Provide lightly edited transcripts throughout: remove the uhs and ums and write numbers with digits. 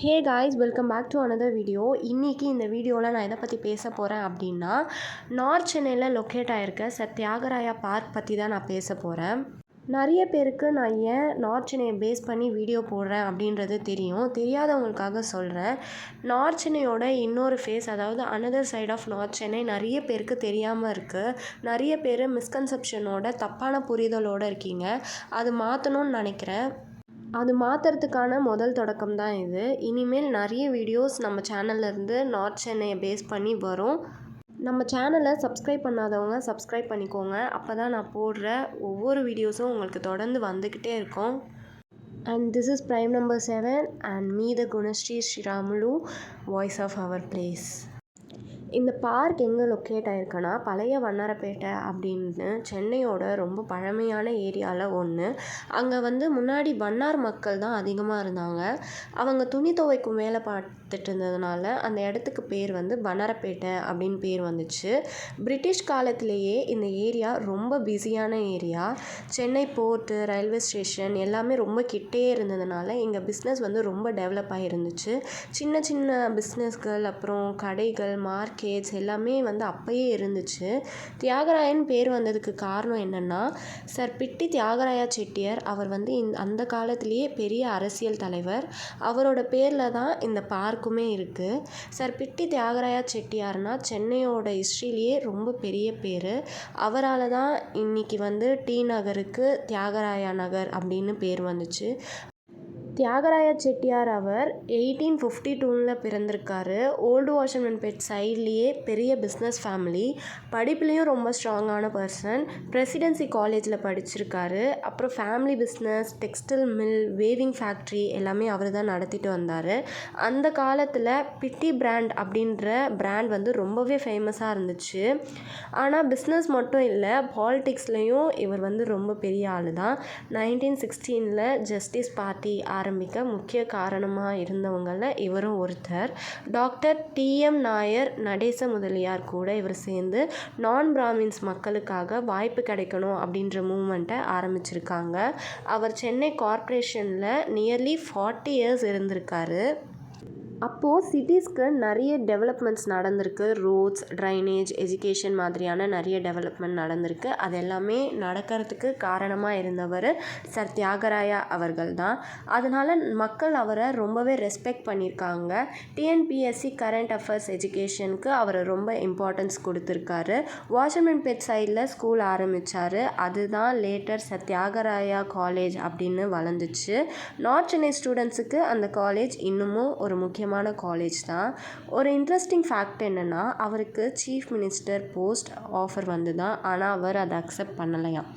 Hey guys, welcome back to another video. இன்றைக்கி இந்த வீடியோவில் நான் எதை பற்றி பேச போகிறேன் அப்படின்னா, நார்த் சென்னையில் லொக்கேட் ஆகிருக்க தியாகராயா பார்க் பற்றி தான் நான் பேச போகிறேன். நிறைய பேருக்கு நான் ஏன் நார்த் சென்னையை பேஸ் பண்ணி வீடியோ போடுறேன் அப்படின்றது தெரியும். தெரியாதவங்களுக்காக சொல்கிறேன். நார்த் சென்னையோட இன்னொரு ஃபேஸ், அதாவது another side of north Chennai நிறைய பேருக்கு தெரியாமல் இருக்குது. நிறைய பேர் மிஸ்கன்செப்ஷனோட தப்பான புரிதலோடு இருக்கீங்க. அது மாற்றணும்னு நினைக்கிறேன். அது மாற்றுறதுக்கான முதல் தொடக்கம் தான் இது. இனிமேல் நிறைய வீடியோஸ் நம்ம சேனல்லேருந்து நார்த் சென்னையை பேஸ் பண்ணி வரும். நம்ம சேனலை சப்ஸ்கிரைப் பண்ணாதவங்க சப்ஸ்கிரைப் பண்ணிக்கோங்க. அப்போ தான் நான் போடுற ஒவ்வொரு வீடியோஸும் உங்களுக்கு தொடர்ந்து வந்துக்கிட்டே இருக்கும். And this is prime number 7 and me the Gunashree Sriramulu, voice of our place. இந்த பார்க் எங்கே லொக்கேட் ஆகிருக்குன்னா, பழைய வண்ணாரப்பேட்டை அப்படின்னு சென்னையோட ரொம்ப பழமையான ஏரியாவில் ஒன்று. அங்கே முன்னாடி வண்ணார் மக்கள் தான் அதிகமாக இருந்தாங்க. அவங்க துணி துவைக்கும் வேலை பார்த்துட்டு இருந்ததுனால அந்த இடத்துக்கு பேர் வண்ணாரப்பேட்டை அப்படின்னு பேர் வந்துச்சு. பிரிட்டிஷ் காலத்திலேயே இந்த ஏரியா ரொம்ப பிஸியான area. Chennai port, railway station எல்லாமே ரொம்ப கிட்டே இருந்ததுனால இங்கே பிஸ்னஸ் ரொம்ப டெவலப் ஆகிருந்துச்சு. சின்ன சின்ன பிஸ்னஸ்கள், அப்புறம் கடைகள், மார்க்கெட்ஸ் எல்லாமே அப்பயே இருந்துச்சு. தியாகராயன் பேர் வந்ததுக்கு காரணம் என்னென்னா, சர் பிட்டி தியாகராயா செட்டியார் அவர் அந்த காலத்திலேயே பெரிய அரசியல் தலைவர். அவரோட பேரில் தான் இந்த பார்க்குமே இருக்குது. சர் பிட்டி தியாகராயா செட்டியார்னா சென்னையோட ஹிஸ்ட்ரியிலேயே ரொம்ப பெரிய பேர். அவரால் தான் இன்றைக்கி டி நகருக்கு தியாகராயா நகர் அப்படின்னு பேர் வந்துச்சு. தியாகராயா செட்டியார் அவர் 1852 பிறந்திருக்காரு. ஓல்டு வாஷர்மன்பேட் சைட்லேயே பெரிய பிஸ்னஸ் ஃபேமிலி. படிப்புலேயும் ரொம்ப ஸ்ட்ராங்கான பர்சன். பிரசிடென்சி காலேஜில் படிச்சிருக்காரு. அப்புறம் family business, textile mill, waving factory எல்லாமே அவர் தான் நடத்திட்டு வந்தார். அந்த காலத்தில் பிட்டி பிராண்ட் அப்படின்ற பிராண்ட் ரொம்பவே ஃபேமஸாக இருந்துச்சு. ஆனால் பிஸ்னஸ் மட்டும் இல்லை, பாலிடிக்ஸ்லேயும் இவர் ரொம்ப பெரிய ஆள் தான். 1916 ஜஸ்டிஸ் பார்ட்டி ஆரம்பிக்க முக்கிய காரணமாக இருந்தவங்களில் இவரும் ஒருத்தர். டாக்டர் TM நாயர், நடேச முதலியார் கூட இவர் சேர்ந்து நான் பிராமின்ஸ் மக்களுக்காக வாய்ப்பு கிடைக்கணும் அப்படின்ற மூமெண்ட்டை ஆரம்பிச்சிருக்காங்க. அவர் சென்னை கார்ப்பரேஷனில் நியர்லி 40 இயர்ஸ் இருந்திருக்காரு. அப்போது சிட்டிஸ்க்கு நிறைய டெவலப்மெண்ட்ஸ் நடந்திருக்கு. ரோட்ஸ், ட்ரைனேஜ், எஜுகேஷன் மாதிரியான நிறைய டெவலப்மெண்ட் நடந்திருக்கு. அது எல்லாமே நடக்கிறதுக்கு காரணமாக இருந்தவர் சர் தியாகராயா அவர்கள் தான். அதனால் மக்கள் அவரை ரொம்பவே ரெஸ்பெக்ட் பண்ணியிருக்காங்க. TNPSC கரண்ட் அஃபேர்ஸ் எஜுகேஷனுக்கு அவர் ரொம்ப இம்பார்ட்டன்ஸ் கொடுத்துருக்காரு. வாஷர்மன்பேட் சைடில் ஸ்கூல் ஆரம்பித்தார். அதுதான் லேட்டர் சர் தியாகராயா காலேஜ் அப்படின்னு வளர்ந்துச்சு. நார்த் சென்னை ஸ்டூடெண்ட்ஸுக்கு அந்த காலேஜ் இன்னமும் ஒரு முக்கியமான காலேஜ் தான். ஒரு இன்ட்ரெஸ்டிங் ஃபேக்ட் என்னென்னா, அவருக்கு சீஃப் மினிஸ்டர் போஸ்ட் ஆஃபர் தான். ஆனால் அவர் அதை அக்செப்ட் பண்ணலையாம்.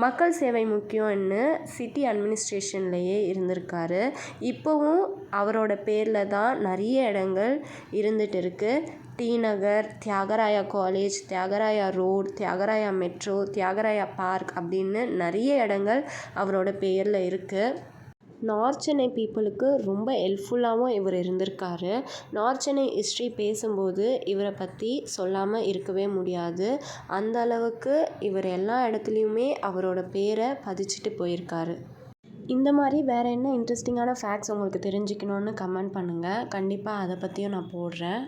மக்கள் சேவை முக்கியம்னு சிட்டி அட்மினிஸ்ட்ரேஷன்லேயே இருந்திருக்காரு. இப்போவும் அவரோட பேரில் தான் நிறைய இடங்கள் இருந்துகிட்டு இருக்குது. T Nagar, Thyagaraya college, Thyagaraya road, Thyagaraya metro, Thyagaraya park அப்படின்னு நிறைய இடங்கள் அவரோட பேரில் இருக்குது. நார்த் சென்னை பீப்புளுக்கு ரொம்ப ஹெல்ப்ஃபுல்லாகவும் இவர் இருந்திருக்காரு. நார்த் சென்னை ஹிஸ்ட்ரி பேசும்போது இவரை பற்றி சொல்லாமல் இருக்கவே முடியாது. அந்த அளவுக்கு இவர் எல்லா இடத்துலையுமே அவரோட பேரை பதிச்சுட்டு போயிருக்காரு. இந்த மாதிரி வேறு என்ன இன்ட்ரெஸ்டிங்கான ஃபேக்ட்ஸ் உங்களுக்கு தெரிஞ்சுக்கணுன்னு கமெண்ட் பண்ணுங்கள். கண்டிப்பாக அதை பற்றியும் நான் போடுறேன்.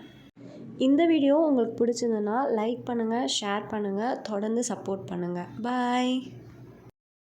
இந்த வீடியோ உங்களுக்கு பிடிச்சிருந்ததுன்னா லைக் பண்ணுங்கள், ஷேர் பண்ணுங்கள், தொடர்ந்து சப்போர்ட் பண்ணுங்கள். பாய்.